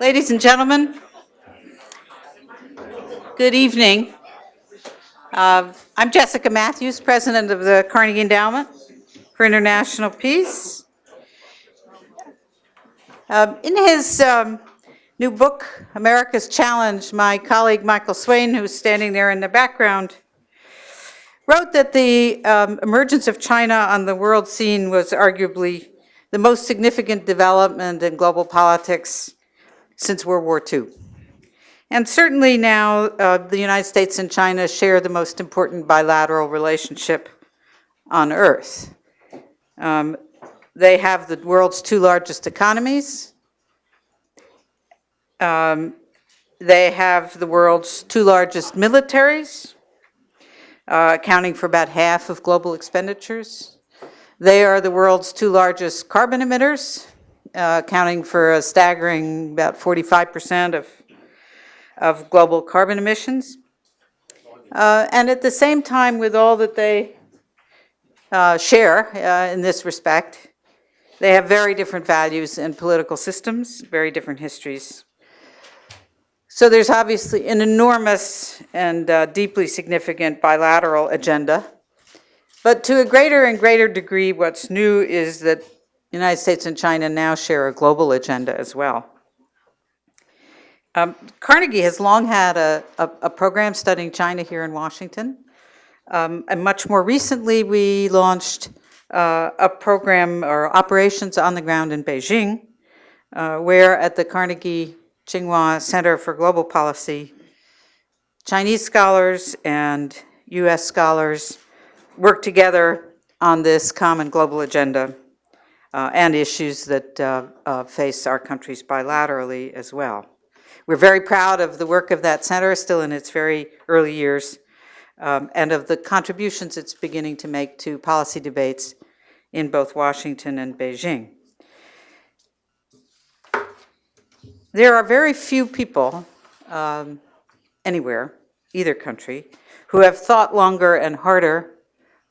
Ladies and gentlemen, good evening. I'm Jessica Matthews, president of the Carnegie Endowment for International Peace. In his new book, America's Challenge, my colleague Michael Swain, who's standing there in the background, wrote that the emergence of China on the world scene was arguably the most significant development in global politics since World War II. And certainly now, the United States and China share the most important bilateral relationship on Earth. They have the world's two largest economies. They have the world's two largest militaries, accounting for about half of global expenditures. They are the world's two largest carbon emitters, accounting for a staggering about 45% of global carbon emissions. And at the same time, with all that they share in this respect, they have very different values and political systems, very different histories. So there's obviously an enormous and deeply significant bilateral agenda. But to a greater and greater degree, what's new is that the United States and China now share a global agenda as well. Carnegie has long had a program studying China here in Washington. And much more recently, we launched a program or operations on the ground in Beijing, where at the Carnegie Tsinghua Center for Global Policy, Chinese scholars and US scholars work together on this common global agenda and issues that face our countries bilaterally as well. We're very proud of the work of that center, still in its very early years, and of the contributions it's beginning to make to policy debates in both Washington and Beijing. There are very few people anywhere, either country, who have thought longer and harder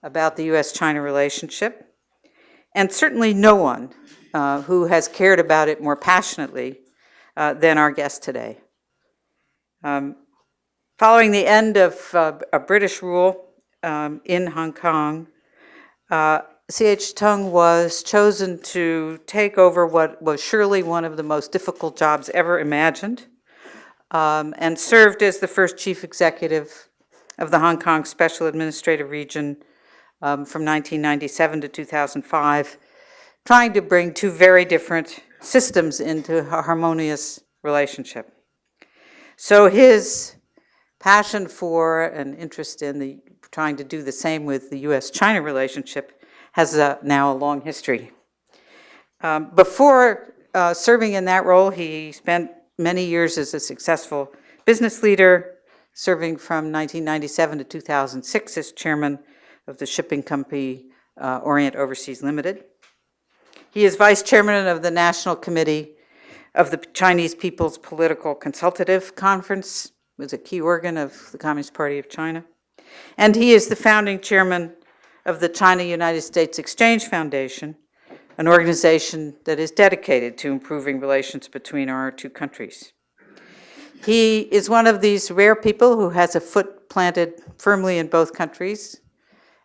about the US-China relationship, and certainly no one who has cared about it more passionately than our guest today. Following the end of a British rule in Hong Kong, C.H. Tung was chosen to take over what was surely one of the most difficult jobs ever imagined, and served as the first chief executive of the Hong Kong Special Administrative Region from 1997 to 2005, trying to bring two very different systems into a harmonious relationship. So his passion for and interest in trying to do the same with the US-China relationship has now a long history. Before serving in that role, he spent many years as a successful business leader, serving from 1997 to 2006 as chairman of the shipping company Orient Overseas Limited. He is vice chairman of the National Committee of the Chinese People's Political Consultative Conference, was a key organ of the Communist Party of China. And he is the founding chairman of the China-United States Exchange Foundation, an organization that is dedicated to improving relations between our two countries. He is one of these rare people who has a foot planted firmly in both countries,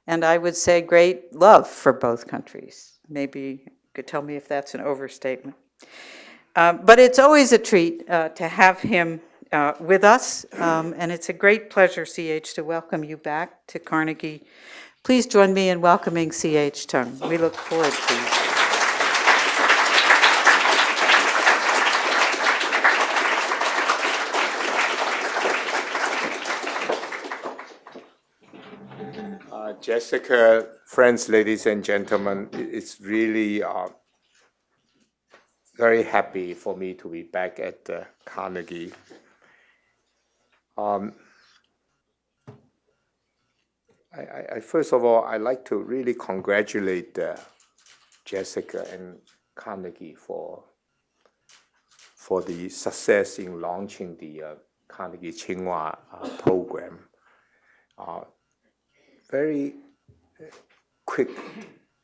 and I would say great love for both countries. Maybe you could tell me if that's an overstatement. But it's always a treat to have him with us, and it's a great pleasure, C.H., to welcome you back to Carnegie. Please join me in welcoming C.H. Tung. We look forward to you. Jessica, friends, ladies and gentlemen, it's really very happy for me to be back at Carnegie. First of all, I'd like to really congratulate Jessica and Carnegie for the success in launching the Carnegie Tsinghua program. Very quick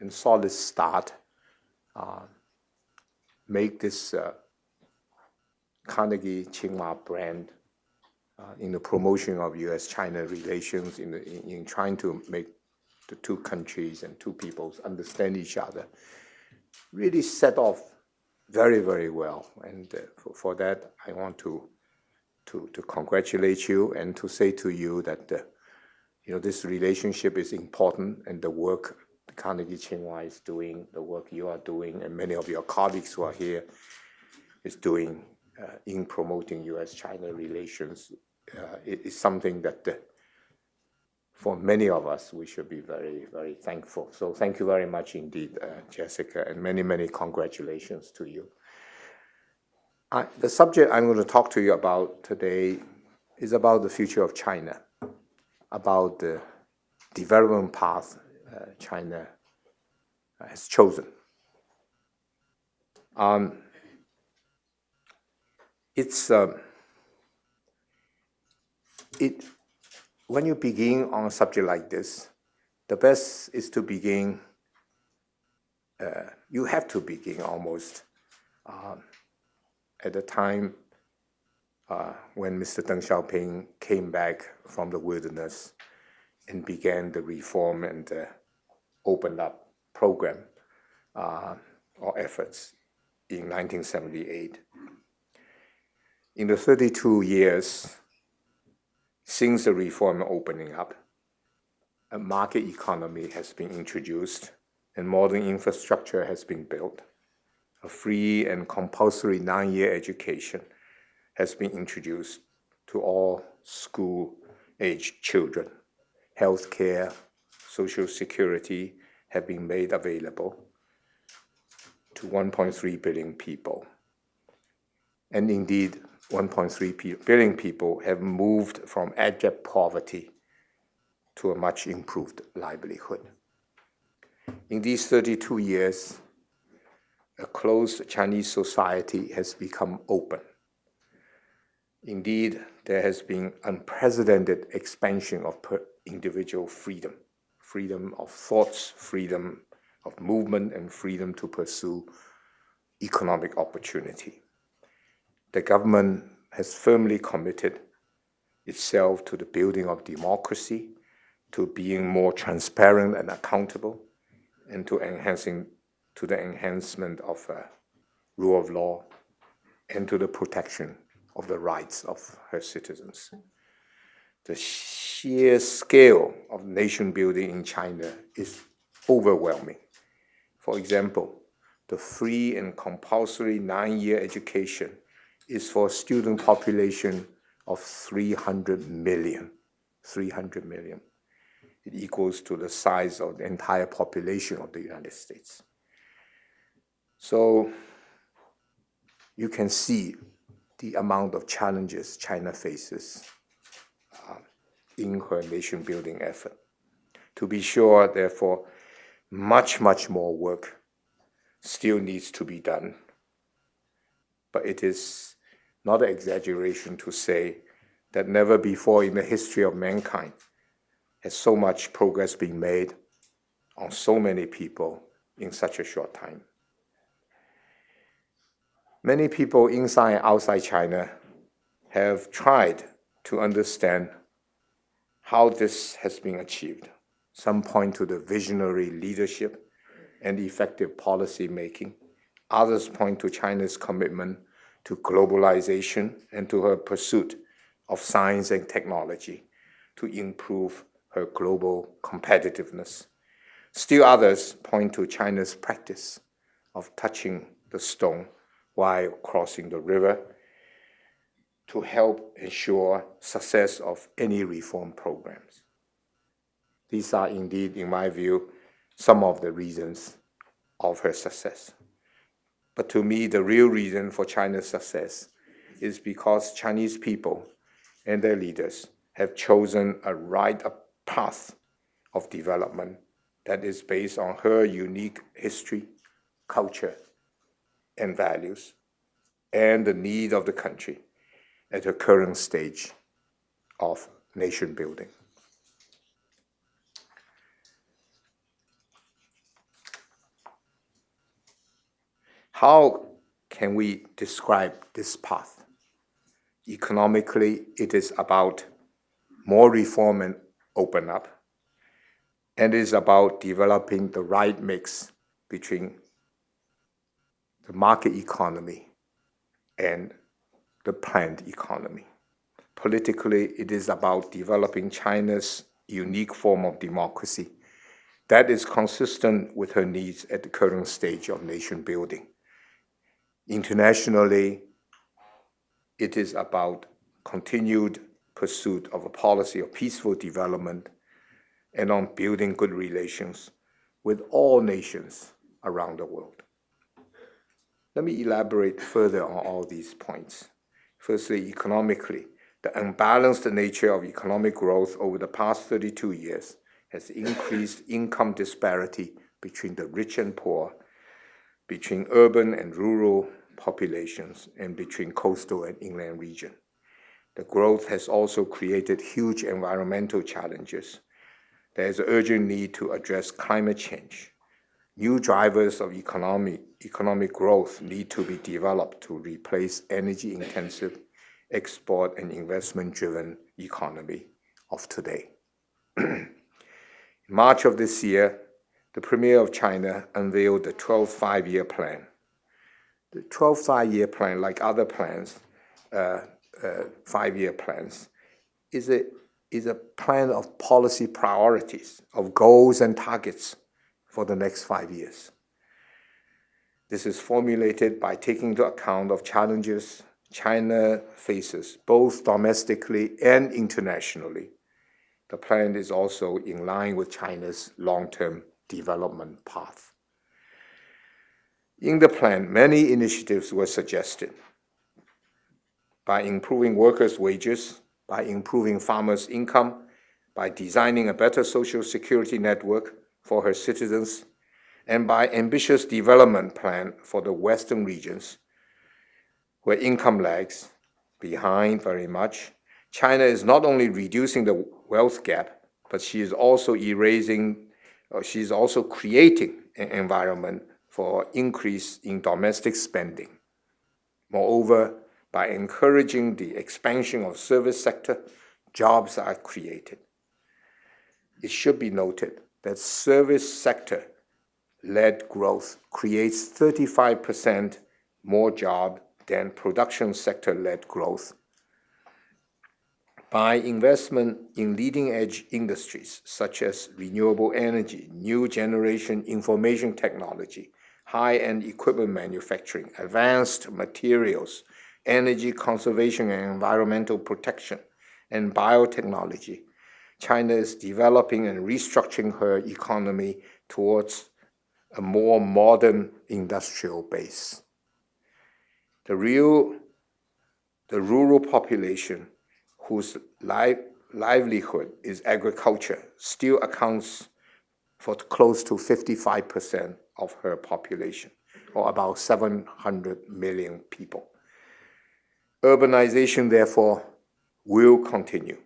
and solid start make this Carnegie Tsinghua brand in the promotion of U.S.-China relations, in trying to make the two countries and two peoples understand each other, really set off very, very well. And for that, I want to congratulate you and to say to you that this relationship is important, and the work Carnegie Tsinghua is doing, the work you are doing, and many of your colleagues who are here is doing in promoting U.S.-China relations is something that for many of us, we should be very, very thankful. So thank you very much indeed, Jessica, and many, many congratulations to you. The subject I'm going to talk to you about today is about the future of China, about the development path China has chosen. When you begin on a subject like this, the best is to begin, you have to begin almost at the time when Mr. Deng Xiaoping came back from the wilderness and began the reform and opened up program or efforts in 1978. In the 32 years since the reform opening up, a market economy has been introduced and modern infrastructure has been built. A free and compulsory 9-year education has been introduced to all school-aged children. Healthcare, social security have been made available to 1.3 billion people. And indeed, 1.3 billion people have moved from abject poverty to a much improved livelihood. In these 32 years, a closed Chinese society has become open. Indeed, there has been unprecedented expansion of individual freedom, freedom of thoughts, freedom of movement, and freedom to pursue economic opportunity. The government has firmly committed itself to the building of democracy, to being more transparent and accountable, and to the enhancement of rule of law, and to the protection of the rights of her citizens. The sheer scale of nation building in China is overwhelming. For example, the free and compulsory 9-year education is for a student population of 300 million. 300 million. It equals to the size of the entire population of the United States. So you can see the amount of challenges China faces in her nation-building effort. To be sure, therefore, much, much more work still needs to be done. But it is not an exaggeration to say that never before in the history of mankind has so much progress been made on so many people in such a short time. Many people inside and outside China have tried to understand how this has been achieved. Some point to the visionary leadership and effective policy making. Others point to China's commitment to globalization and to her pursuit of science and technology to improve her global competitiveness. Still others point to China's practice of touching the stone while crossing the river to help ensure success of any reform programs. These are indeed, in my view, some of the reasons of her success. But to me, the real reason for China's success is because Chinese people and their leaders have chosen a right path of development that is based on her unique history, culture, and values, and the need of the country at her current stage of nation building. How can we describe this path? Economically, it is about more reform and open up, and it is about developing the right mix between the market economy and the planned economy. Politically, it is about developing China's unique form of democracy that is consistent with her needs at the current stage of nation building. Internationally, it is about continued pursuit of a policy of peaceful development and on building good relations with all nations around the world. Let me elaborate further on all these points. Firstly, economically, the unbalanced nature of economic growth over the past 32 years has increased income disparity between the rich and poor, between urban and rural populations, and between coastal and inland region. The growth has also created huge environmental challenges. There is an urgent need to address climate change. New drivers of economic growth need to be developed to replace energy-intensive, export and investment-driven economy of today. In March of this year, the Premier of China unveiled the 12th five-year plan. The 12th five-year plan, like other plans, five-year plans, is a plan of policy priorities, of goals and targets for the next 5 years. This is formulated by taking into account of challenges China faces, both domestically and internationally. The plan is also in line with China's long-term development path. In the plan, many initiatives were suggested. By improving workers' wages, by improving farmers' income, by designing a better social security network for her citizens, and by ambitious development plan for the Western regions, where income lags behind very much. China is not only reducing the wealth gap, but she is also creating an environment for increase in domestic spending. Moreover, by encouraging the expansion of service sector, jobs are created. It should be noted that service sector-led growth creates 35% more jobs than production sector-led growth. By investment in leading-edge industries such as renewable energy, new generation information technology, high-end equipment manufacturing, advanced materials, energy conservation and environmental protection, and biotechnology, China is developing and restructuring her economy towards a more modern industrial base. The rural population, whose livelihood is agriculture, still accounts for close to 55% of her population, or about 700 million people. Urbanization, therefore, will continue.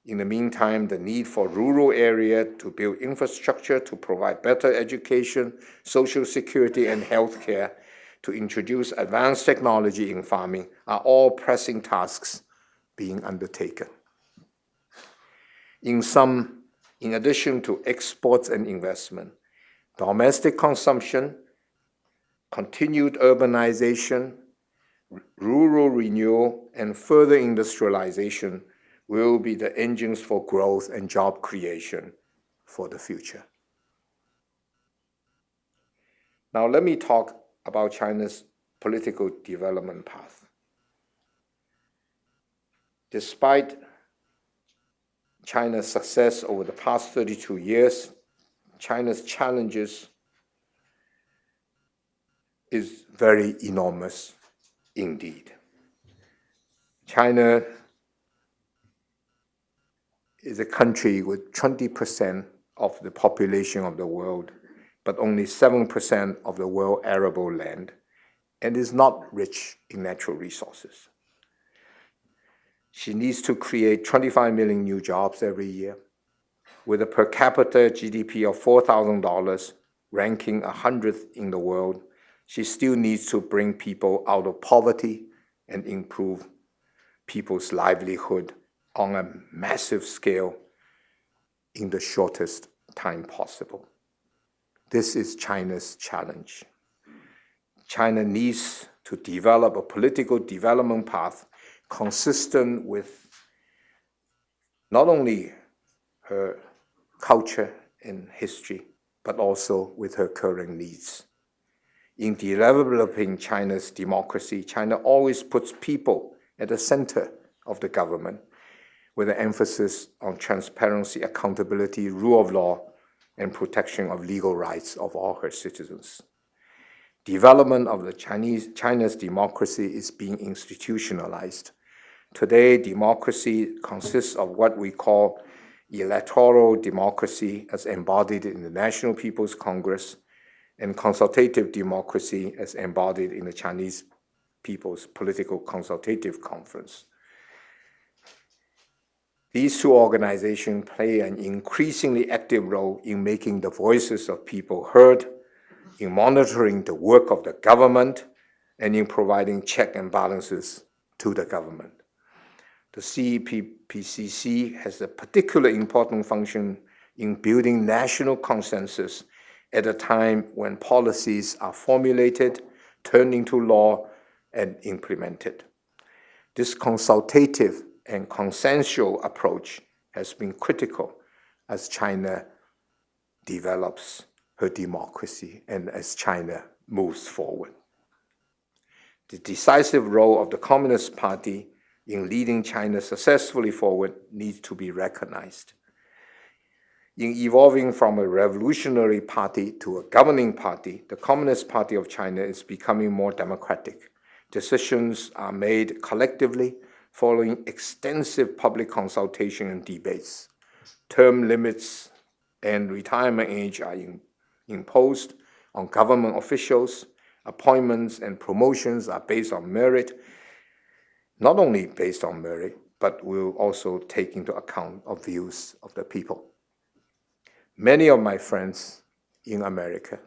In the meantime, the need for rural area to build infrastructure to provide better education, social security, and healthcare, to introduce advanced technology in farming are all pressing tasks being undertaken. In sum, in addition to exports and investment, domestic consumption, continued urbanization, rural renewal, and further industrialization will be the engines for growth and job creation for the future. Now let me talk about China's political development path. Despite China's success over the past 32 years, China's challenges is very enormous indeed. China is a country with 20% of the population of the world, but only 7% of the world arable land, and is not rich in natural resources. She needs to create 25 million new jobs every year. With a per capita GDP of $4,000, ranking 100th in the world, she still needs to bring people out of poverty and improve people's livelihood on a massive scale in the shortest time possible. This is China's challenge. China needs to develop a political development path consistent with not only her culture and history, but also with her current needs. In developing China's democracy, China always puts people at the center of the government, with an emphasis on transparency, accountability, rule of law, and protection of legal rights of all her citizens. Development of China's democracy is being institutionalized. Today, democracy consists of what we call electoral democracy as embodied in the National People's Congress, and consultative democracy as embodied in the Chinese People's Political Consultative Conference. These two organizations play an increasingly active role in making the voices of people heard, in monitoring the work of the government, and in providing checks and balances to the government. The CPPCC has a particularly important function in building national consensus at a time when policies are formulated, turned into law, and implemented. This consultative and consensual approach has been critical as China develops her democracy and as China moves forward. The decisive role of the Communist Party in leading China successfully forward needs to be recognized. In evolving from a revolutionary party to a governing party, the Communist Party of China is becoming more democratic. Decisions are made collectively following extensive public consultation and debates. Term limits and retirement age are imposed on government officials. Appointments and promotions are based on merit, not only based on merit, but will also take into account of views of the people. Many of my friends in America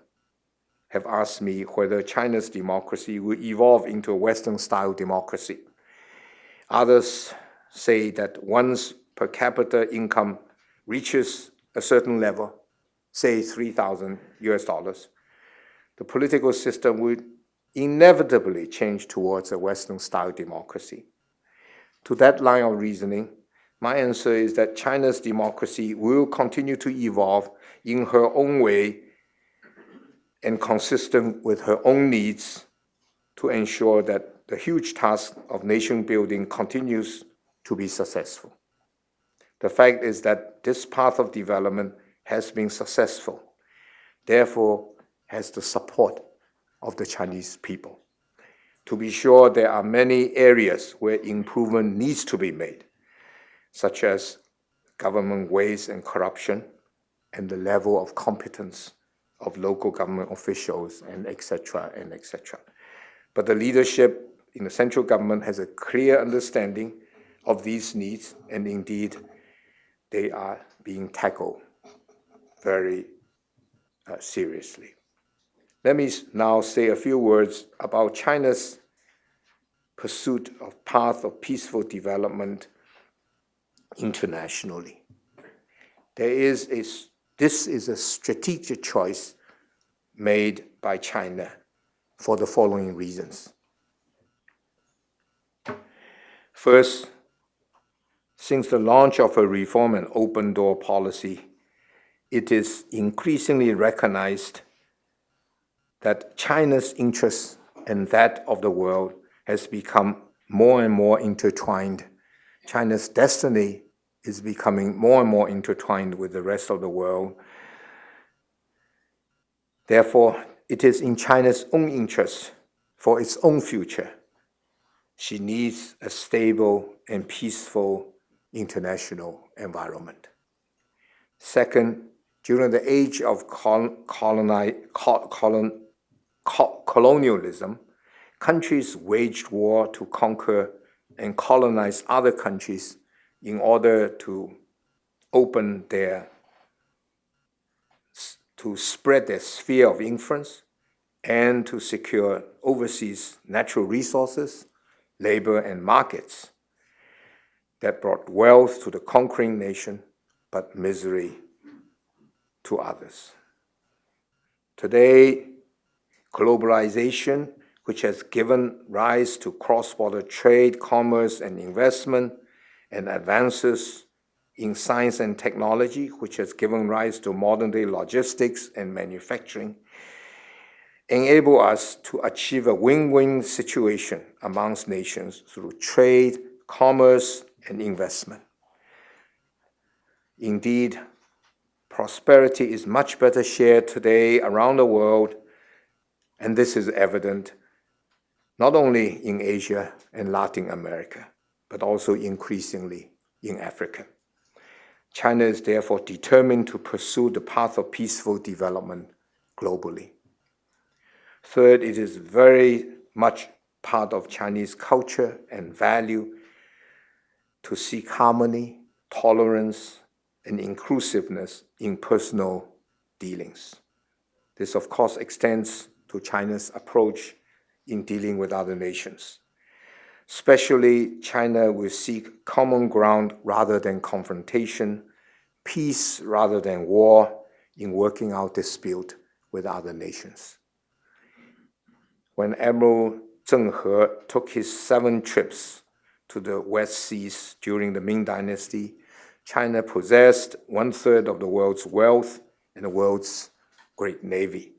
have asked me whether China's democracy will evolve into a Western-style democracy. Others say that once per capita income reaches a certain level, say $3,000, the political system will inevitably change towards a Western-style democracy. To that line of reasoning, my answer is that China's democracy will continue to evolve in her own way and consistent with her own needs to ensure that the huge task of nation building continues to be successful. The fact is that this path of development has been successful, therefore has the support of the Chinese people. To be sure, there are many areas where improvement needs to be made, such as government waste and corruption, and the level of competence of local government officials, and etc., and etc. But the leadership in the central government has a clear understanding of these needs, and indeed, they are being tackled very seriously. Let me now say a few words about China's pursuit of path of peaceful development internationally. This is a strategic choice made by China for the following reasons. First, since the launch of a reform and open door policy, it is increasingly recognized that China's interests and that of the world has become more and more intertwined. China's destiny is becoming more and more intertwined with the rest of the world. Therefore, it is in China's own interest for its own future. She needs a stable and peaceful international environment. Second, during the age of colonialism, countries waged war to conquer and colonize other countries in order to spread their sphere of influence and to secure overseas natural resources, labor, and markets. that brought wealth to the conquering nation, but misery to others. Today, globalization, which has given rise to cross-border trade, commerce, and investment, and advances in science and technology, which has given rise to modern-day logistics and manufacturing, enable us to achieve a win-win situation amongst nations through trade, commerce, and investment. Indeed, prosperity is much better shared today around the world, and this is evident not only in Asia and Latin America, but also increasingly in Africa. China is therefore determined to pursue the path of peaceful development globally. Third, it is very much part of Chinese culture and value to seek harmony, tolerance, and inclusiveness in personal dealings. This, of course, extends to China's approach in dealing with other nations. Especially, China will seek common ground rather than confrontation, peace rather than war in working out dispute with other nations. When Admiral Zheng He took his 7 trips to the West Seas during the Ming Dynasty, China possessed 1/3 of the world's wealth and the world's great navy.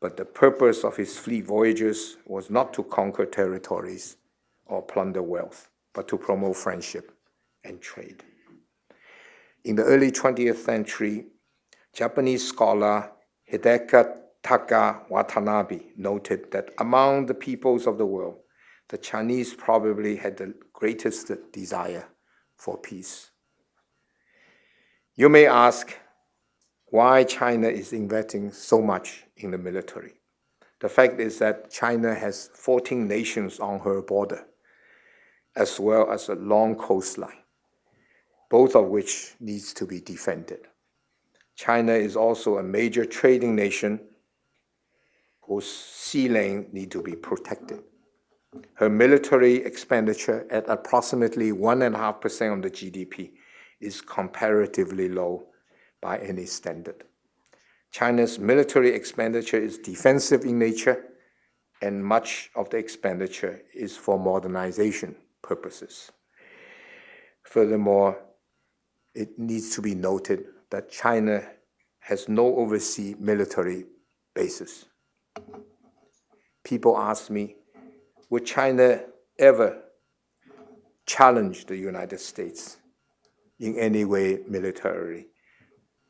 But the purpose of his fleet voyages was not to conquer territories or plunder wealth, but to promote friendship and trade. In the early 20th century, Japanese scholar Hidetaka Watanabe noted that among the peoples of the world, the Chinese probably had the greatest desire for peace. You may ask why China is investing so much in the military. The fact is that China has 14 nations on her border, as well as a long coastline, both of which needs to be defended. China is also a major trading nation whose sea lane need to be protected. Her military expenditure at approximately 1.5% of the GDP is comparatively low by any standard. China's military expenditure is defensive in nature, and much of the expenditure is for modernization purposes. Furthermore, it needs to be noted that China has no overseas military bases. People ask me, would China ever challenge the United States in any way militarily?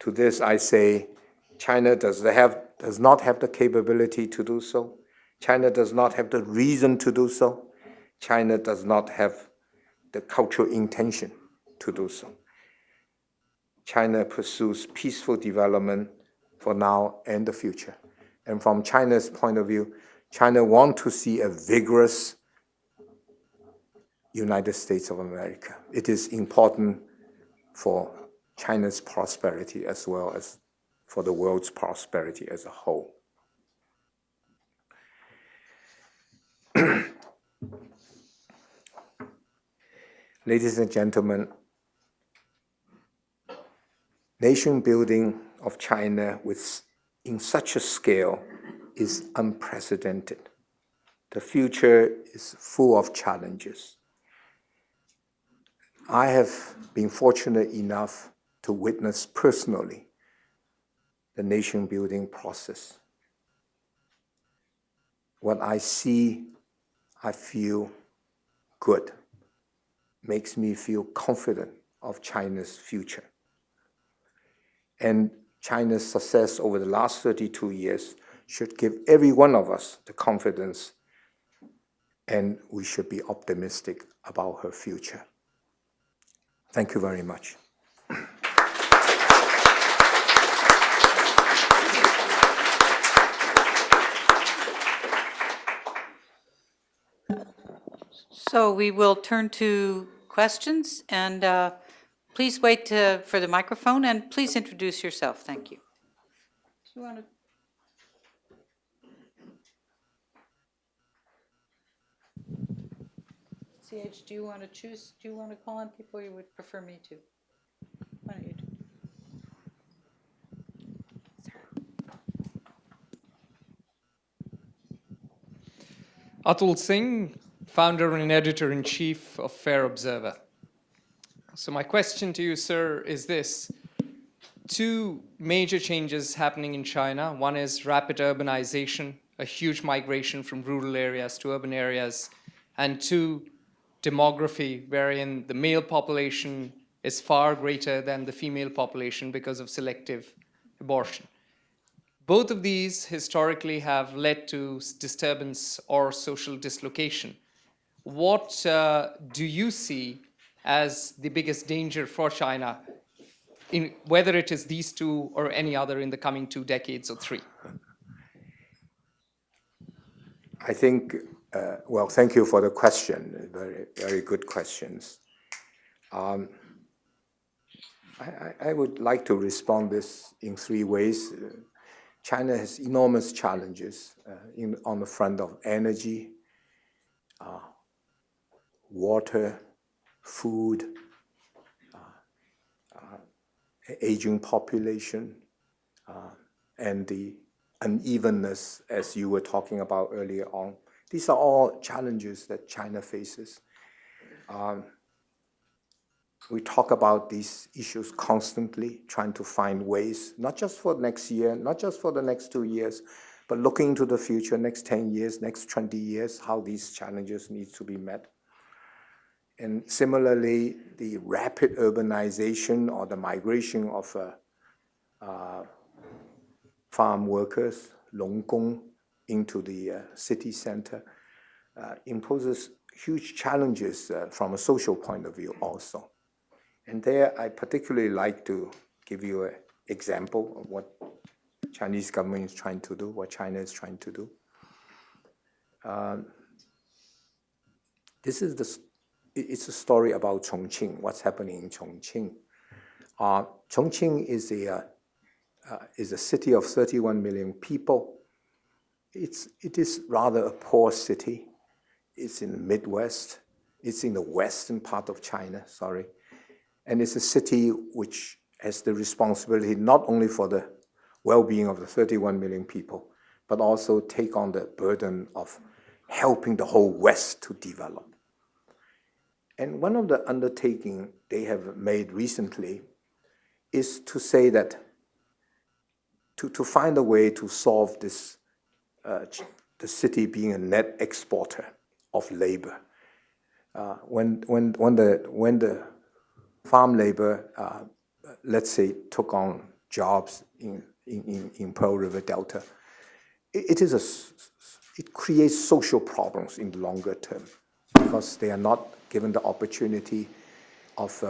To this I say, China does not have the capability to do so. China does not have the reason to do so. China does not have the cultural intention to do so. China pursues peaceful development for now and the future. And from China's point of view, China wants to see a vigorous United States of America. It is important for China's prosperity as well as for the world's prosperity as a whole. Ladies and gentlemen, nation building of China in such a scale is unprecedented. The future is full of challenges. I have been fortunate enough to witness personally the nation building process. What I see, I feel good, makes me feel confident of China's future. And China's success over the last 32 years should give every one of us the confidence, and we should be optimistic about her future. Thank you very much. So we will turn to questions, and please wait for the microphone, and please introduce yourself. Thank you. CH, do you want to choose? Do you want to call on people, or you would prefer me to? Why don't you do? Atul Singh, founder and editor-in-chief of Fair Observer. So my question to you, sir, is this. Two major changes happening in China. One is rapid urbanization, a huge migration from rural areas to urban areas. And two, demography, wherein the male population is far greater than the female population because of selective abortion. Both of these historically have led to disturbance or social dislocation. What do you see as the biggest danger for China, in whether it is these two or any other in the coming 2 decades or 3? I think, well, thank you for the question. Very, very good questions. I would like to respond this in 3 ways. China has enormous challenges on the front of energy, water, food, aging population, and the unevenness, as you were talking about earlier on. These are all challenges that China faces. We talk about these issues constantly, trying to find ways, not just for next year, not just for the next 2 years, but looking into the future, next 10 years, next 20 years, how these challenges need to be met. And similarly, the rapid urbanization or the migration of farm workers, 农工, into the city center imposes huge challenges from a social point of view also. And there, I particularly like to give you an example of what Chinese government is trying to do, what China is trying to do. It's a story about Chongqing, what's happening in Chongqing. Chongqing is a city of 31 million people. It is rather a poor city. It's in the Midwest. It's in the western part of China, sorry. And it's a city which has the responsibility not only for the well-being of the 31 million people, but also take on the burden of helping the whole West to develop. And one of the undertakings they have made recently is to say that to find a way to solve this, the city being a net exporter of labor. When the farm labor, let's say, took on jobs in Pearl River Delta, it creates social problems in the longer term because they are not given the opportunity of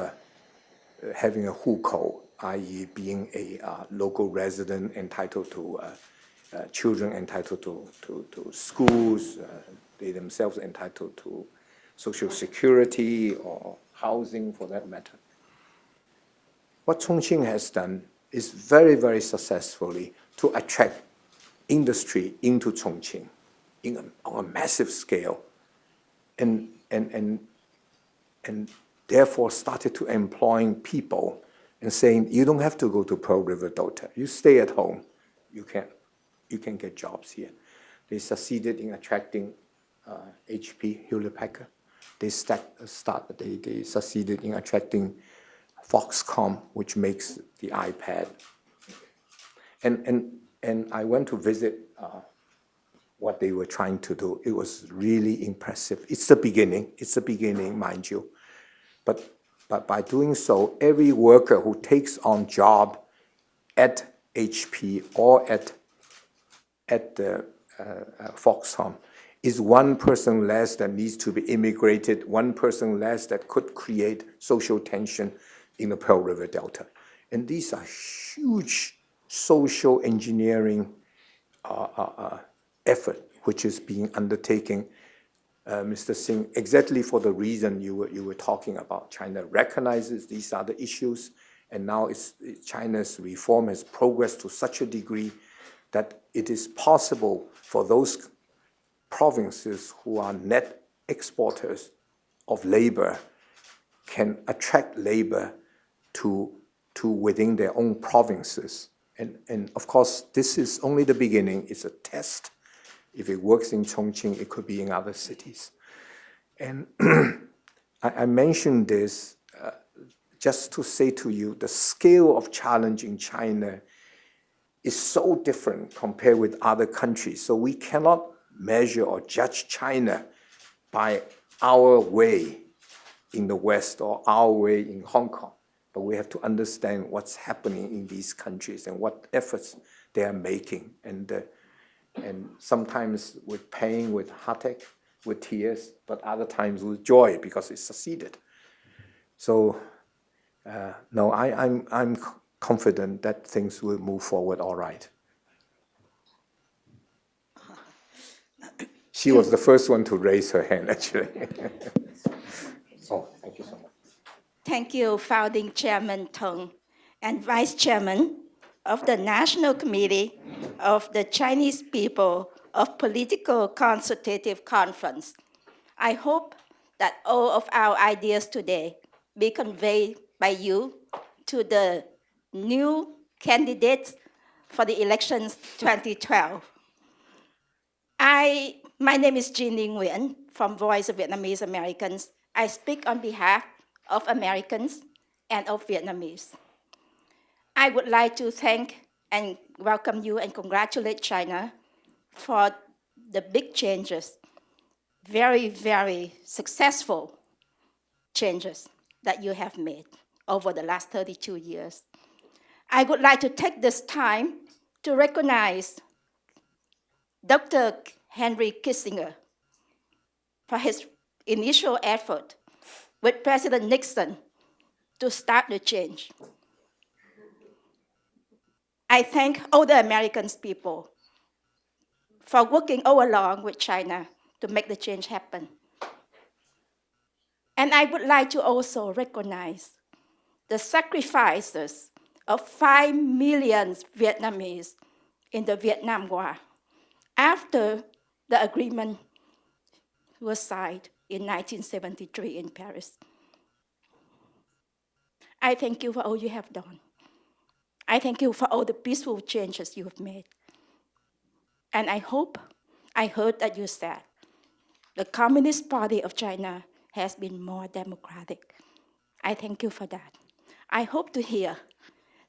having a hukou, i.e. being a local resident entitled to children entitled to schools, they themselves entitled to social security or housing for that matter. What Chongqing has done is very, very successfully to attract industry into Chongqing on a massive scale and therefore started to employing people and saying, you don't have to go to Pearl River Delta. You stay at home. You can get jobs here. They succeeded in attracting HP, Hewlett-Packard. They succeeded in attracting Foxconn, which makes the iPad. And I went to visit what they were trying to do. It was really impressive. It's the beginning, mind you. But by doing so, every worker who takes on job at HP or at Foxconn is one person less that needs to be immigrated, one person less that could create social tension in the Pearl River Delta. And these are huge social engineering effort which is being undertaken, Mr. Singh, exactly for the reason you were talking about. China recognizes these are the issues, and now China's reform has progressed to such a degree that it is possible for those provinces who are net exporters of labor can attract labor to within their own provinces. And of course, this is only the beginning. It's a test. If it works in Chongqing, it could be in other cities. And I mentioned this just to say to you, the scale of challenge in China is so different compared with other countries. So we cannot measure or judge China by our way in the West or our way in Hong Kong. But we have to understand what's happening in these countries and what efforts they are making. And sometimes with pain, with heartache, with tears, but other times with joy because it succeeded. So no, I'm confident that things will move forward all right. She was the first one to raise her hand, actually. Oh, thank you so much. Thank you, Founding Chairman Tung and Vice Chairman of the National Committee of the Chinese People of Political Consultative Conference. I hope that all of our ideas today be conveyed by you to the new candidates for the elections 2012. My name is Genie Nguyen from Voice of Vietnamese Americans. I speak on behalf of Americans and of Vietnamese. I would like to thank and welcome you and congratulate China for the big changes, very, very successful changes that you have made over the last 32 years. I would like to take this time to recognize Dr. Henry Kissinger for his initial effort with President Nixon to start the change. I thank all the American people for working all along with China to make the change happen. And I would like to also recognize the sacrifices of 5 million Vietnamese in the Vietnam War after the agreement was signed in 1973 in Paris. I thank you for all you have done. I thank you for all the peaceful changes you have made. And I heard that you said the Communist Party of China has been more democratic. I thank you for that. I hope to hear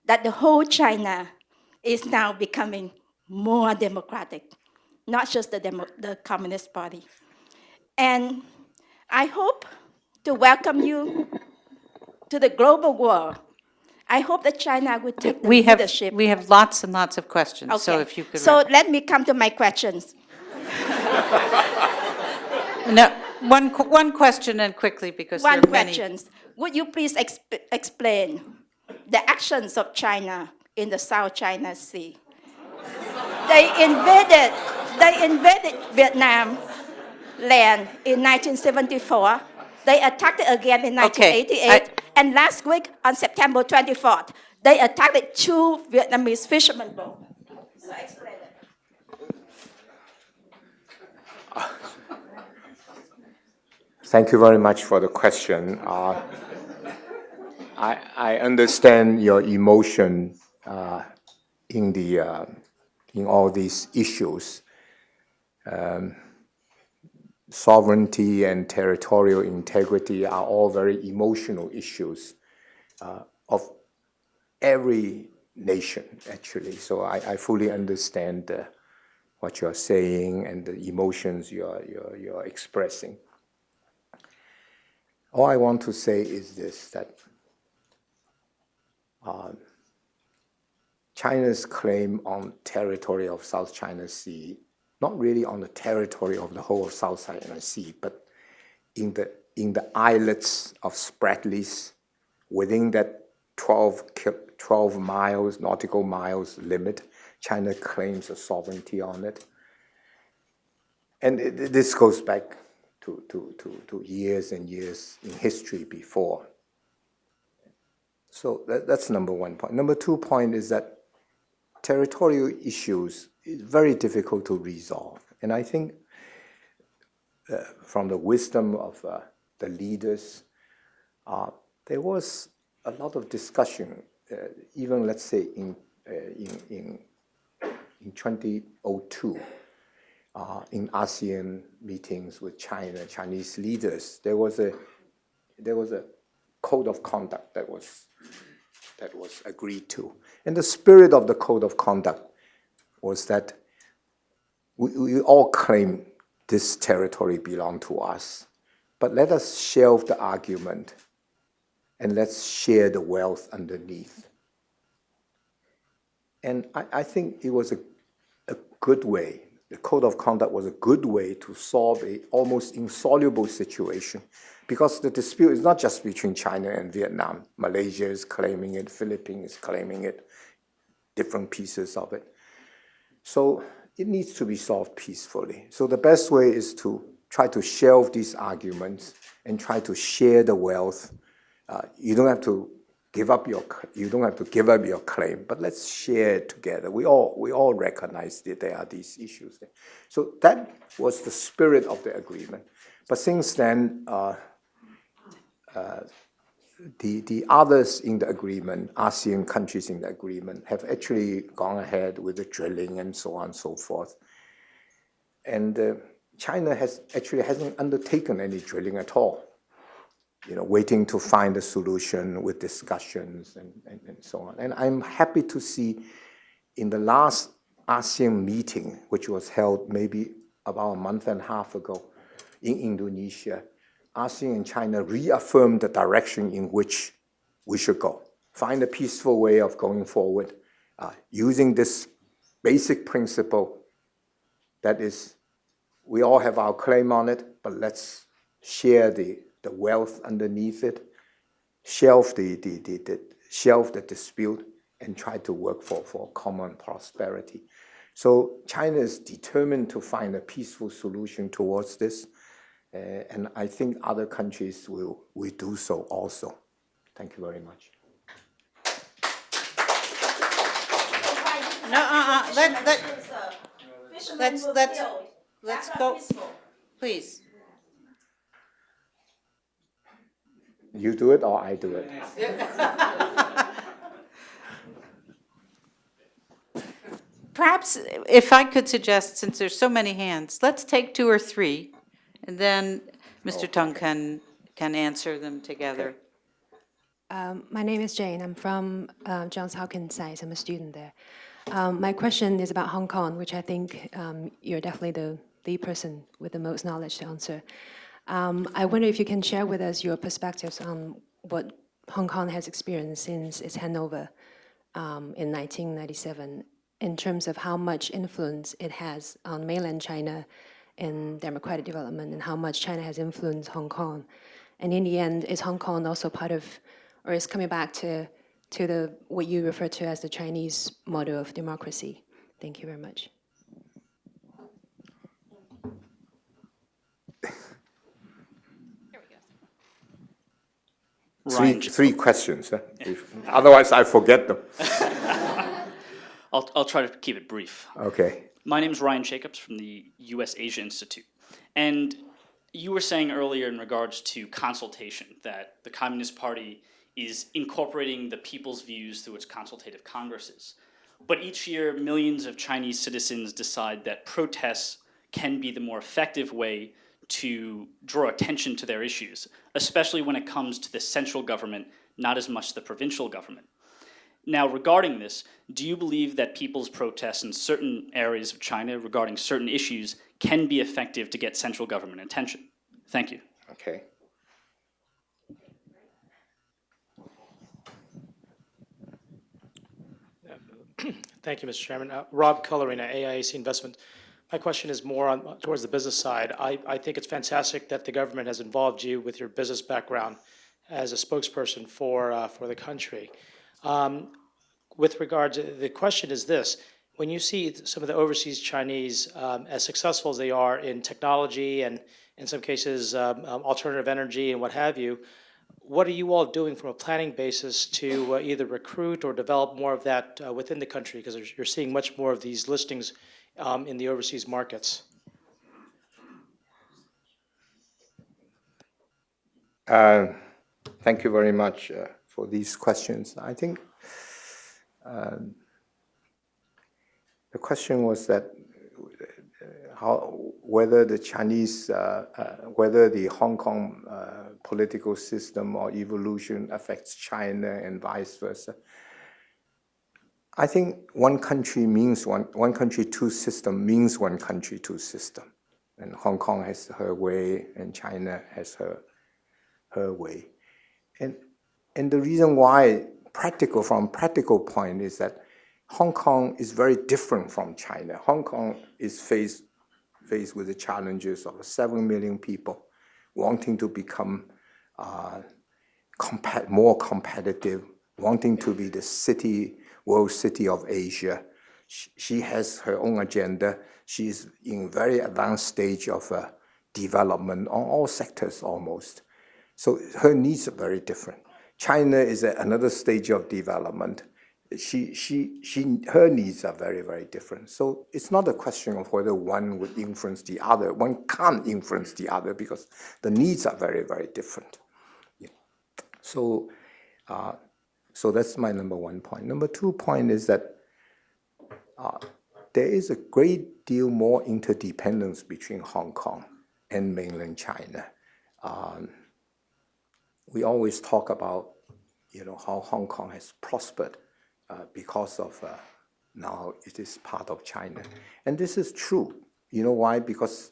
that the whole China is now becoming more democratic, not just the Communist Party. And I hope to welcome you to the global world. I hope that China will take the leadership. We have lots and lots of questions, Okay. so if you could. So let me come to my questions. No, one question and quickly, because there One are many. question. Would you please explain the actions of China in the South China Sea? They invaded Vietnam land in 1974. They attacked it again in 1988. And last week, on September 24th, they attacked 2 Vietnamese fishermen boats. So explain it. Thank you very much for the question. I understand your emotion in all these issues. Sovereignty and territorial integrity are all very emotional issues of every nation, actually. So I fully understand what you're saying and the emotions you're expressing. All I want to say is this, that China's claim on territory of South China Sea, not really on the territory of the whole of South China Sea, but in the islets of Spratlys, within that 12 miles, nautical miles limit, China claims a sovereignty on it. And this goes back to years and years in history before. So that's number one point. Number 2 point is that territorial issues is very difficult to resolve. And I think from the wisdom of the leaders. There was a lot of discussion, even let's say in 2002, in ASEAN meetings with Chinese leaders, there was a code of conduct that was agreed to. And the spirit of the code of conduct was that we all claim this territory belongs to us, but let us shelve the argument and let's share the wealth underneath. And I think it was a good way. The code of conduct was a good way to solve a almost insoluble situation, because the dispute is not just between China and Vietnam. Malaysia is claiming it, Philippines is claiming it, different pieces of it. So it needs to be solved peacefully. So the best way is to try to shelve these arguments and try to share the wealth. You don't have to give up your claim, but let's share it together. We all recognize that there are these issues there. So that was the spirit of the agreement. But since then, the others in the agreement, ASEAN countries in the agreement, have actually gone ahead with the drilling and so on and so forth. And China hasn't undertaken any drilling at all, waiting to find a solution with discussions and so on. And I'm happy to see in the last ASEAN meeting, which was held maybe about a month and a half ago in Indonesia, ASEAN and China reaffirmed the direction in which we should go. Find a peaceful way of going forward, using this basic principle that is, we all have our claim on it, but let's share the wealth underneath it, shelve the dispute, and try to work for common prosperity. So China is determined to find a peaceful solution towards this, and I think other countries will do so also. Thank you very much. No, let's go, please. You do it or I do it? Perhaps if I could suggest, since there's so many hands, let's take 2 or 3, and then Mr. Tung can answer them together. My name is Jane. I'm from Johns Hopkins site. I'm a student there. My question is about Hong Kong, which I think you're definitely the person with the most knowledge to answer. I wonder if you can share with us your perspectives on what Hong Kong has experienced since its handover in 1997, in terms of how much influence it has on mainland China in democratic development, and how much China has influenced Hong Kong. And in the end, is Hong Kong also part of, or is coming back to what you refer to as the Chinese model of democracy? Thank you very much. Three questions, huh? Otherwise I forget them. I'll try to keep it brief. Okay. My name is Ryan Jacobs from the U.S. Asia Institute. And you were saying earlier in regards to consultation that the Communist Party is incorporating the people's views through its consultative congresses. But each year, millions of Chinese citizens decide that protests can be the more effective way to draw attention to their issues, especially when it comes to the central government, not as much the provincial government. Now, regarding this, do you believe that people's protests in certain areas of China regarding certain issues can be effective to get central government attention? Thank you. Okay. Thank you, Mr. Chairman. Rob Cullerina, AIAC Investment. My question is more towards the business side. I think it's fantastic that the government has involved you with your business background as a spokesperson for the country. With regard to the question is this: when you see some of the overseas Chinese as successful as they are in technology and in some cases alternative energy and what have you, what are you all doing from a planning basis to either recruit or develop more of that within the country? Because you're seeing much more of these listings in the overseas markets. Thank you very much for these questions. I think the question was that whether the Chinese, whether the Hong Kong political system or evolution affects China and vice versa. I think one country means one country, two system means one country, two system. And Hong Kong has her way and China has her way. And the reason why from practical point is that Hong Kong is very different from China. Hong Kong is faced with the challenges of 7 million people wanting to become more competitive, wanting to be the world city of Asia. She has her own agenda. She's in very advanced stage of development on all sectors almost. So her needs are very different. China is at another stage of development. Her needs are very, very different. So it's not a question of whether one would influence the other. One can't influence the other because the needs are very, very different. Yeah. So that's my number one point. Number 2 point is that there is a great deal more interdependence between Hong Kong and mainland China. We always talk about, how Hong Kong has prospered because of now it is part of China. And this is true. You know why? Because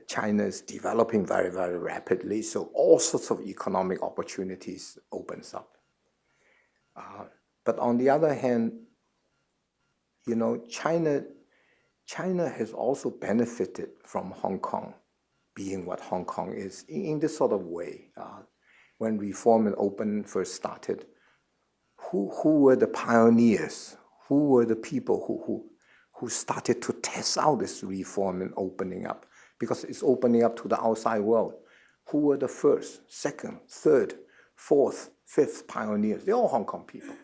China is developing very, very rapidly, so all sorts of economic opportunities opens up. But on the other hand, China has also benefited from Hong Kong being what Hong Kong is in this sort of way. When reform and open first started, who were the pioneers? Who were the people who started to test out this reform and opening up? Because it's opening up to the outside world. Who were the first, second, third, fourth, fifth pioneers? They're all Hong Kong people.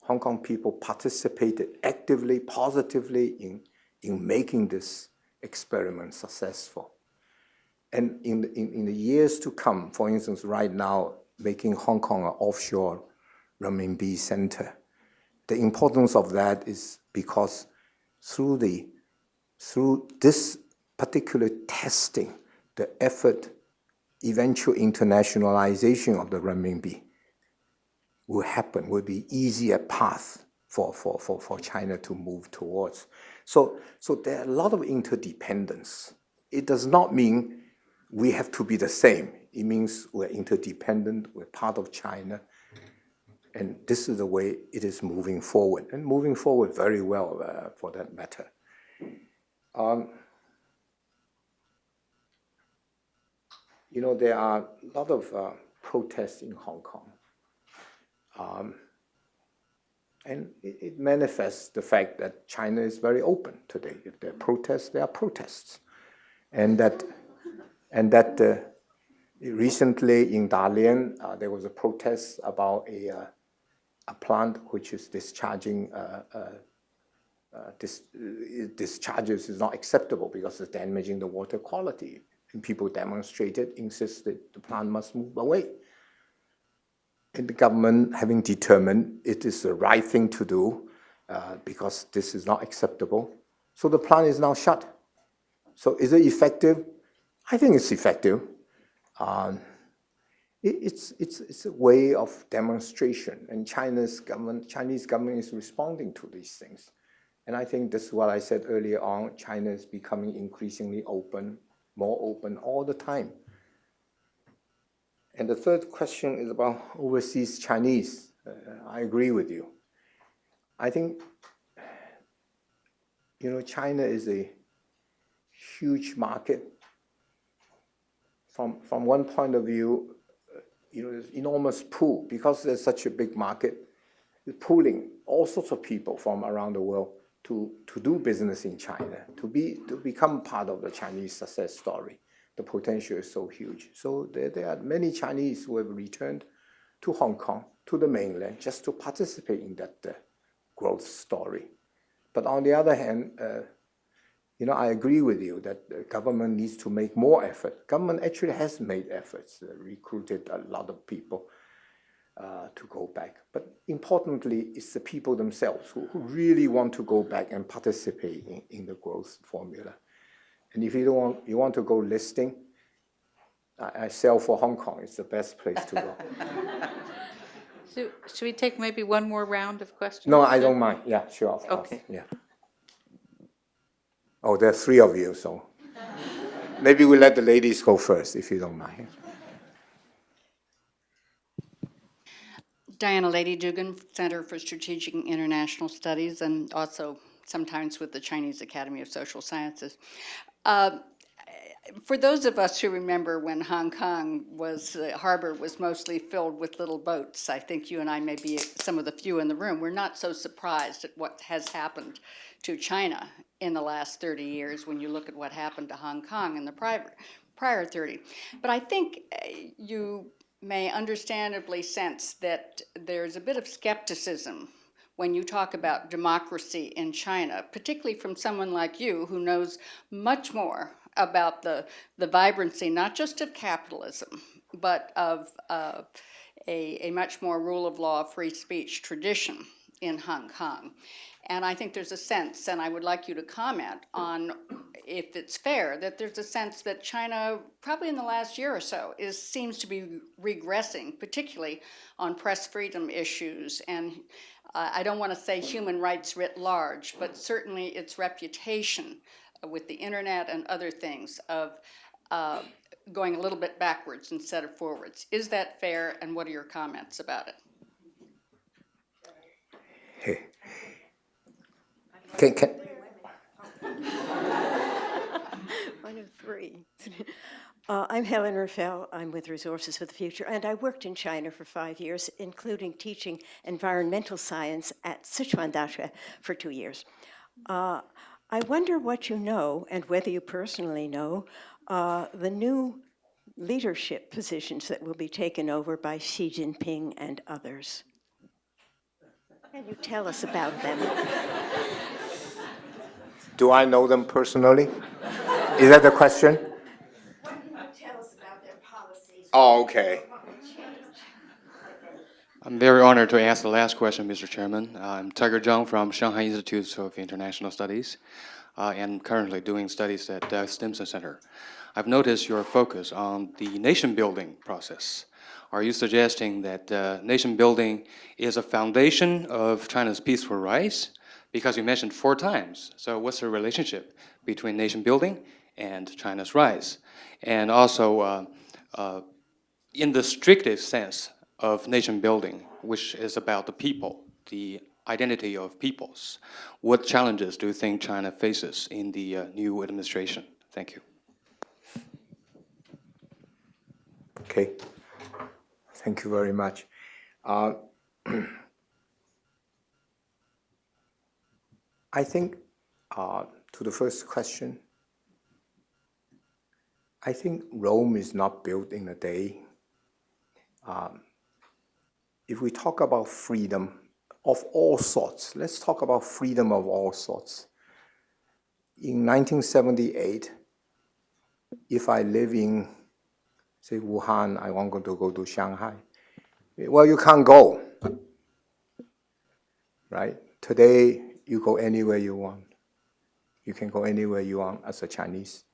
Hong Kong people participated actively, positively in making this experiment successful. And in the years to come, for instance, right now, making Hong Kong an offshore renminbi center. The importance of that is because through this particular testing, the effort, eventual internationalization of the renminbi will happen, will be easier path for China to move towards. So there are a lot of interdependence. It does not mean we have to be the same. It means we're interdependent, we're part of China, and this is the way it is moving forward, and moving forward very well for that matter. There are a lot of protests in Hong Kong. And it manifests the fact that China is very open today. If there are protests, there are protests. And that recently in Dalian, there was a protest about a plant which is discharging discharges is not acceptable because it's damaging the water quality. And people demonstrated, insisted the plant must move away. And the government, having determined it is the right thing to do because this is not acceptable, so the plant is now shut. So is it effective? I think it's effective. It's a way of demonstration, and Chinese government is responding to these things. And I think this is what I said earlier on, China is becoming increasingly open, more open all the time. And the third question is about overseas Chinese. I agree with you. I think, China is a huge market. From one point of view, there's enormous pool because there's such a big market. It's pooling all sorts of people from around the world to do business in China, to become part of the Chinese success story. The potential is so huge. So there are many Chinese who have returned to Hong Kong, to the mainland, just to participate in that growth story. But on the other hand, You know, I agree with you that the government needs to make more effort. Government actually has made efforts, recruited a lot of people to go back. But importantly, it's the people themselves who really want to go back and participate in the growth formula. And if you don't want, you want to go listing, I sell for Hong Kong. It's the best place to go. Should we take maybe one more round of questions? No, I don't mind. Yeah, sure, of course. Okay. Yeah. Oh, there are three of you, so maybe we let the ladies go first, if you don't mind. Diana Lady Dugan, Center for Strategic and International Studies, and also sometimes with the Chinese Academy of Social Sciences. For those of us who remember when Hong Kong the harbor was mostly filled with little boats, I think you and I may be some of the few in the room, we're not so surprised at what has happened to China in the last 30 years when you look at what happened to Hong Kong in the prior 30. But I think you may understandably sense that there's a bit of skepticism when you talk about democracy in China, particularly from someone like you who knows much more about the vibrancy, not just of capitalism, but of a much more rule of law, free speech tradition in Hong Kong. And I think there's a sense, and I would like you to comment on if it's fair, that there's a sense that China, probably in the last year or so, seems to be regressing, particularly on press freedom issues. And I don't want to say human rights writ large, but certainly its reputation with the internet and other things of going a little bit backwards instead of forwards. Is that fair, and what are your comments about it? Hey. One of three. I'm Helen Raffel. I'm with Resources for the Future, and I worked in China for 5 years, including teaching environmental science at Sichuan Daxue for 2 years. I wonder what you know, and whether you personally know, the new leadership positions that will be taken over by Xi Jinping and others. Can you tell us about them? Do I know them personally? Is that the question? What can you tell us about their policies? Oh, okay. I'm very honored to ask the last question, Mr. Chairman. I'm Tiger Zhang from Shanghai Institute of International Studies, and currently doing studies at the Stimson Center. I've noticed your focus on the nation-building process. Are you suggesting that nation building is a foundation of China's peaceful rise? Because you mentioned 4 times. So what's the relationship between nation building and China's rise? And also, in the strictest sense of nation building, which is about the people, the identity of peoples, what challenges do you think China faces in the new administration? Thank you. Okay. Thank you very much. I think to the first question, I think Rome is not built in a day. If we talk about freedom of all sorts, let's talk about freedom of all sorts. In 1978, if I live in, say, Wuhan, I want to go to Shanghai. Well, you can't go, right? Today, you go anywhere you want. You can go anywhere you want as a Chinese.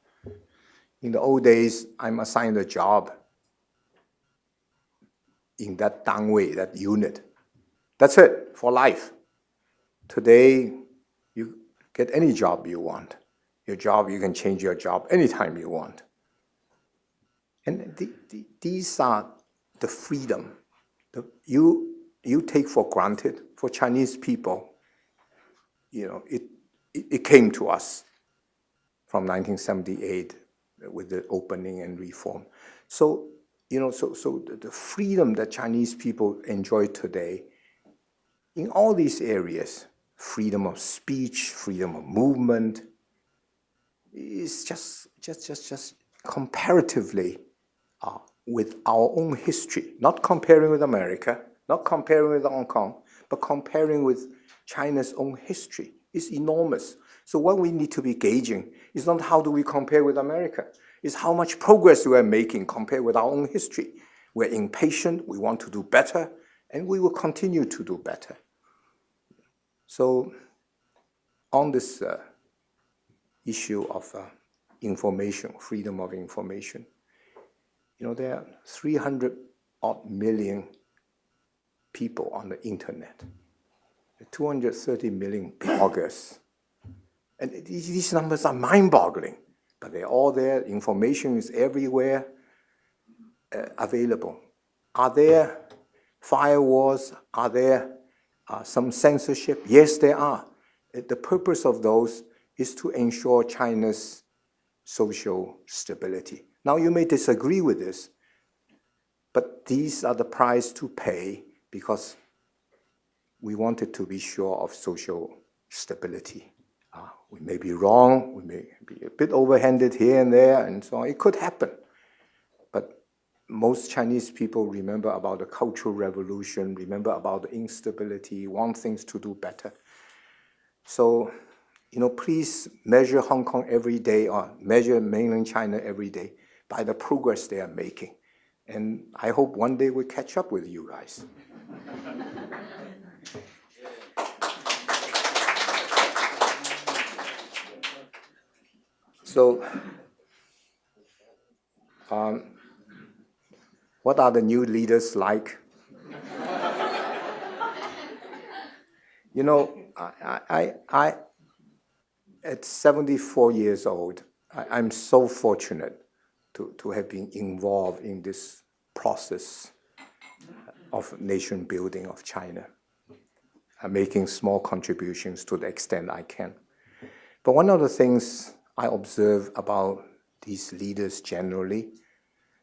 In the old days, I'm assigned a job in that danwei, that unit. That's it, for life. Today, you get any job you want. Your job, you can change your job anytime you want. And these are the freedom that you take for granted. For Chinese people, you know, it came to us from 1978 with the opening and reform. So, you know, so the freedom that Chinese people enjoy today in all these areas, freedom of speech, freedom of movement, is just comparatively with our own history, not comparing with America, not comparing with Hong Kong, but comparing with China's own history, is enormous. So what we need to be gauging is not how do we compare with America, it's how much progress we are making compared with our own history. We're impatient, we want to do better, and we will continue to do better. So on this issue of information, freedom of information, there are 300 odd million people on the internet, 230 million bloggers. And these numbers are mind-boggling, but they're all there. Information is everywhere available. Are there firewalls? Are there some censorship? Yes, there are. The purpose of those is to ensure China's social stability. Now, you may disagree with this, but these are the price to pay because we wanted to be sure of social stability. We may be wrong, we may be a bit overhanded here and there, and so on. It could happen. But most Chinese people remember about the Cultural Revolution, remember about the instability, want things to do better. So, please measure Hong Kong every day or measure mainland China every day by the progress they are making. And I hope one day we catch up with you guys. So, what are the new leaders like? I at 74 years old, I'm so fortunate to have been involved in this process of nation building of China. I'm making small contributions to the extent I can. But one of the things I observe about these leaders generally,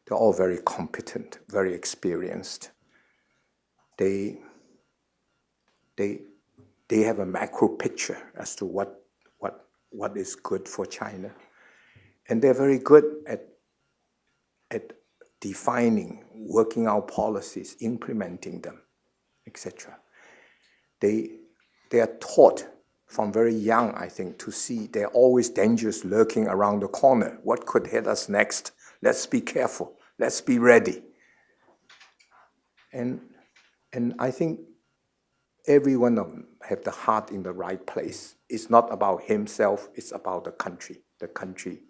they're all very competent, very experienced. They have a macro picture as to what is good for China. And they're very good at defining, working out policies, implementing them, etc. They are taught from very young, I think, to see there are always dangers lurking around the corner. What could hit us next? Let's be careful. Let's be ready. And I think every one of them have the heart in the right place. It's not about himself, it's about the country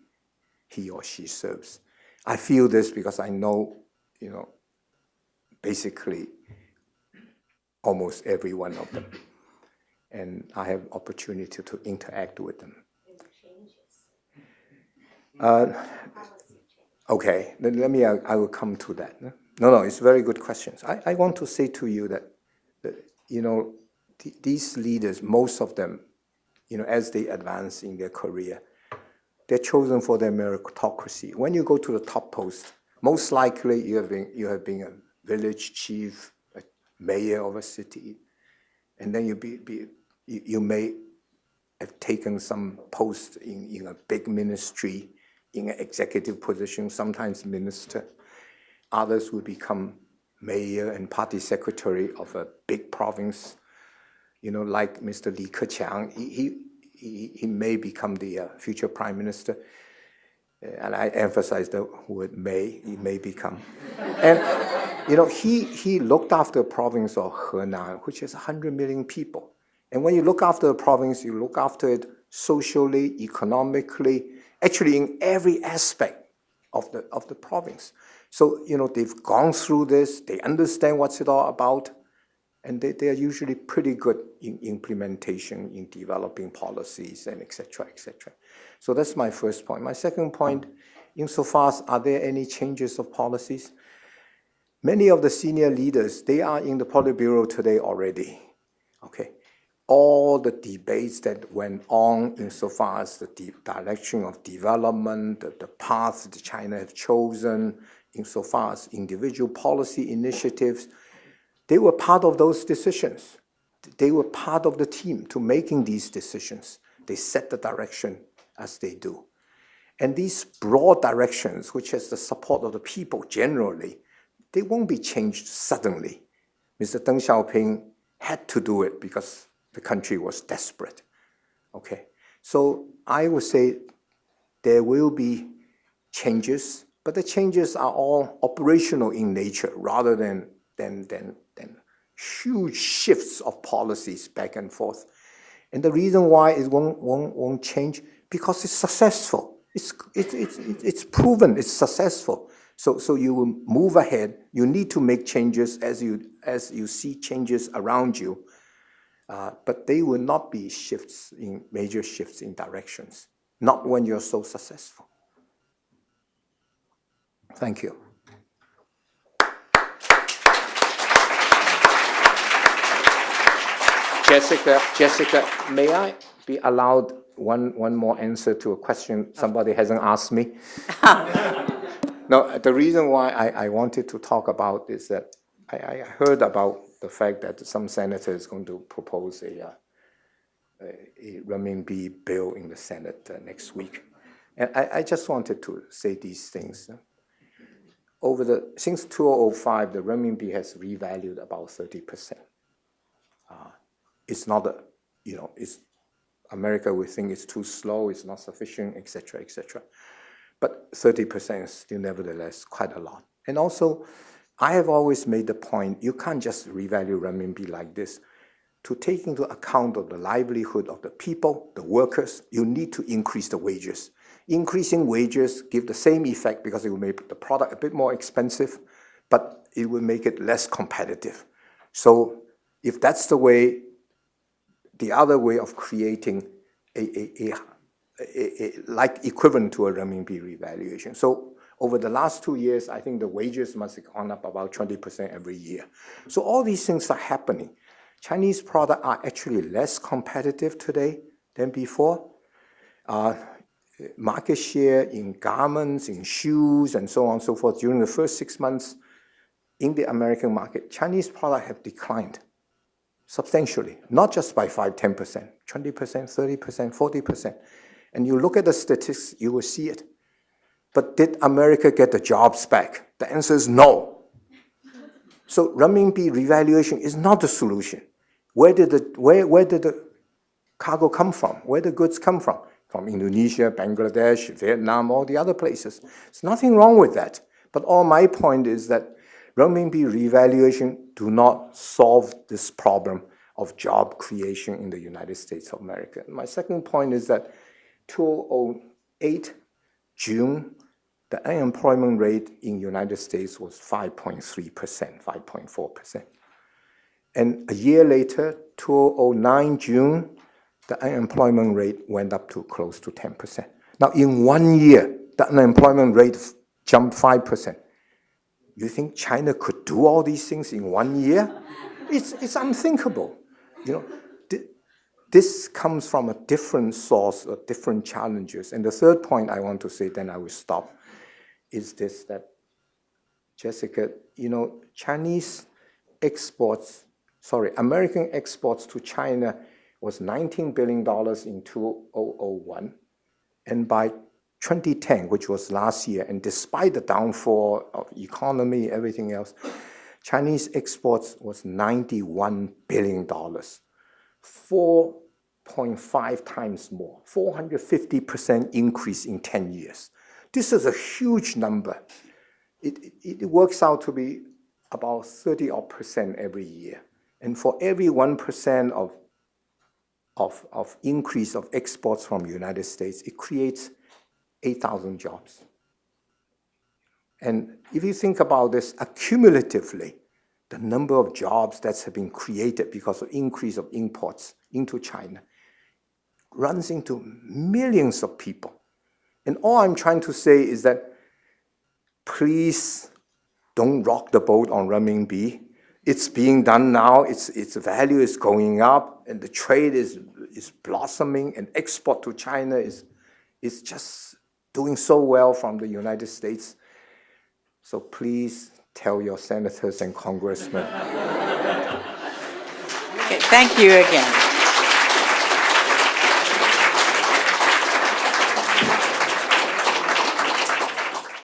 he or she serves. I feel this because I know, basically almost every one of them. And I have opportunity to interact with them. Okay, then I will come to that. No, it's very good questions. I want to say to you that these leaders, most of them, as they advance in their career, they're chosen for their meritocracy. When you go to the top post, most likely you have been a village chief, a mayor of a city, and then you may have taken some post in a big ministry, in an executive position, sometimes minister. Others will become mayor and party secretary of a big province, like Mr. Li Keqiang. He may become the future prime minister. And I emphasize the word may, he may become. And, he looked after a province of Henan, which is 100 million people. And when you look after a province, you look after it socially, economically, actually in every aspect of the province. So, they've gone through this, they understand what's it all about, and they are usually pretty good in implementation, in developing policies, and et cetera, et cetera. So that's my first point. My second point, insofar as are there any changes of policies? Many of the senior leaders, they are in the Politburo today already, okay? All the debates that went on insofar as the direction of development, the path that China has chosen, insofar as individual policy initiatives, they were part of those decisions. They were part of the team to making these decisions. They set the direction as they do. And these broad directions, which has the support of the people generally, they won't be changed suddenly. Mr. Deng Xiaoping had to do it because the country was desperate. Okay, So I would say there will be changes, but the changes are all operational in nature rather than huge shifts of policies back and forth. And the reason why it won't change, because it's successful. It's proven it's successful. So you will move ahead. You need to make changes as you see changes around you. But they will not be major shifts in directions, not when you're so successful. Thank you. Jessica, may I be allowed one more answer to a question somebody hasn't asked me? No, the reason why I wanted to talk about is that I heard about the fact that some senator is going to propose a renminbi bill in the Senate next week. And I just wanted to say these things. Since 2005, the renminbi has revalued about 30%. It's not America will think it's too slow, it's not sufficient, etc., etc. But 30% is still nevertheless quite a lot. And also, I have always made the point, you can't just revalue renminbi like this. To take into account of the livelihood of the people, the workers, you need to increase the wages. Increasing wages give the same effect because it will make the product a bit more expensive, but it will make it less competitive. So if that's the other way of creating like equivalent to a renminbi revaluation. So over the last 2 years, I think the wages must have gone up about 20% every year. So all these things are happening. Chinese products are actually less competitive today than before. Market share in garments, in shoes, and so on and so forth, during the first 6 months in the American market, Chinese products have declined substantially, not just by 5, 10%, 20%, 30%, 40%. And you look at the statistics, you will see it. But did America get the jobs back? The answer is no. So renminbi revaluation is not the solution. Where did the cargo come from? Where the goods come from? From Indonesia, Bangladesh, Vietnam, all the other places. There's nothing wrong with that. But all my point is that renminbi revaluation do not solve this problem of job creation in the United States of America. My second point is that 2008, June, the unemployment rate in the United States was 5.3%, 5.4%. And a year later, 2009, June, the unemployment rate went up to close to 10%. Now, in 1 year, the unemployment rate jumped 5%. You think China could do all these things in 1 year? It's unthinkable. This comes from a different source, of different challenges. And the third point I want to say, then I will stop, is this, that, Jessica, American exports to China was $19 billion in 2001. And by 2010, which was last year, and despite the downfall of economy, everything else, Chinese exports was $91 billion, 4.5 times more, 450% increase in 10 years. This is a huge number. It works out to be about 30% every year. And for every 1% of increase of exports from the United States, it creates 8,000 jobs. And if you think about this accumulatively, the number of jobs that have been created because of increase of imports into China runs into millions of people. And all I'm trying to say is that please don't rock the boat on renminbi. It's being done now, its value is going up, and the trade is blossoming, and export to China is just doing so well from the United States. So please tell your senators and congressmen. Okay, thank you again.